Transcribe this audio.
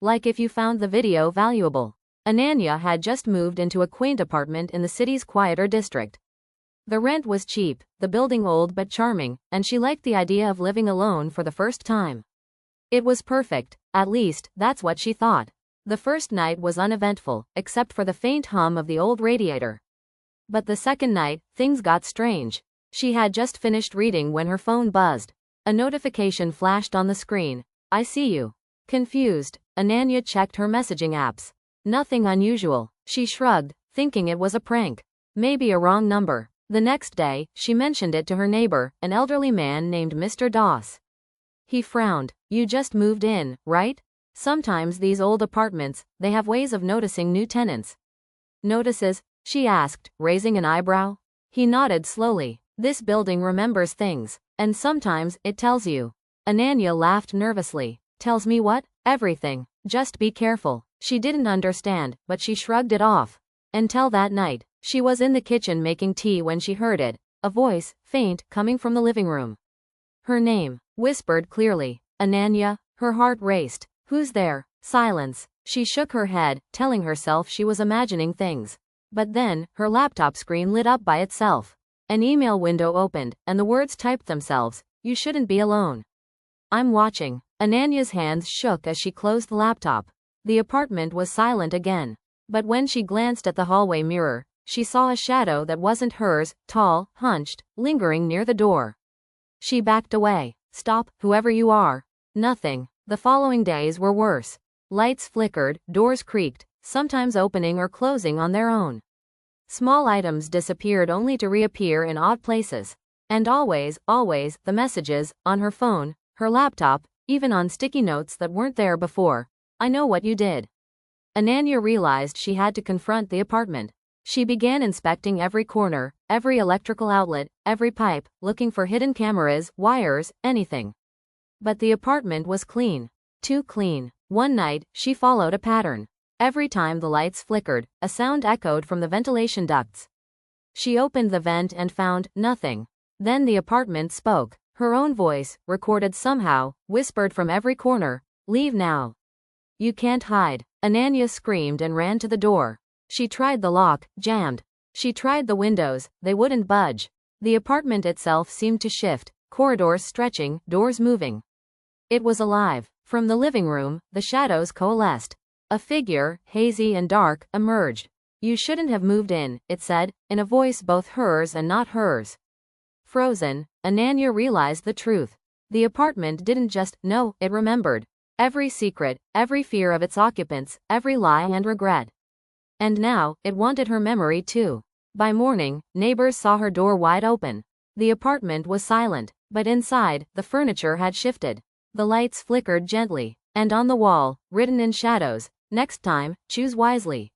Like if you found the video valuable. Ananya had just moved into a quaint apartment in the city's quieter district. The rent was cheap, the building old but charming, and she liked the idea of living alone for the first time. It was perfect, at least, that's what she thought. The first night was uneventful, except for the faint hum of the old radiator. But the second night, things got strange. She had just finished reading when her phone buzzed. A notification flashed on the screen. "I see you." Confused, Ananya checked her messaging apps. Nothing unusual. She shrugged, thinking it was a prank. Maybe a wrong number. The next day, she mentioned it to her neighbor, an elderly man named Mr. Doss. He frowned. "You just moved in, right? Sometimes these old apartments, they have ways of noticing new tenants." "Notices?" she asked, raising an eyebrow. He nodded slowly. "This building remembers things. And sometimes, it tells you." Ananya laughed nervously. "Tells me what?" "Everything. Just be careful." She didn't understand, but she shrugged it off. Until that night, she was in the kitchen making tea when she heard it. A voice, faint, coming from the living room. Her name, whispered clearly. "Ananya." Her heart raced. "Who's there?" Silence. She shook her head, telling herself she was imagining things. But then, her laptop screen lit up by itself. An email window opened, and the words typed themselves. "You shouldn't be alone. I'm watching." Ananya's hands shook as she closed the laptop. The apartment was silent again. But when she glanced at the hallway mirror, she saw a shadow that wasn't hers, tall, hunched, lingering near the door. She backed away. "Stop, whoever you are." Nothing. The following days were worse. Lights flickered, doors creaked, sometimes opening or closing on their own. Small items disappeared only to reappear in odd places. And always, the messages, on her phone, her laptop, even on sticky notes that weren't there before. "I know what you did." Ananya realized she had to confront the apartment. She began inspecting every corner, every electrical outlet, every pipe, looking for hidden cameras, wires, anything. But the apartment was clean. Too clean. One night, she followed a pattern. Every time the lights flickered, a sound echoed from the ventilation ducts. She opened the vent and found nothing. Then the apartment spoke. Her own voice, recorded somehow, whispered from every corner, "Leave now. You can't hide." Ananya screamed and ran to the door. She tried the lock, jammed. She tried the windows, they wouldn't budge. The apartment itself seemed to shift, corridors stretching, doors moving. It was alive. From the living room, the shadows coalesced. A figure, hazy and dark, emerged. "You shouldn't have moved in," it said, in a voice both hers and not hers. Frozen, Ananya realized the truth. The apartment didn't just know, it remembered. Every secret, every fear of its occupants, every lie and regret. And now, it wanted her memory too. By morning, neighbors saw her door wide open. The apartment was silent, but inside, the furniture had shifted. The lights flickered gently, and on the wall, written in shadows, "Next time, choose wisely."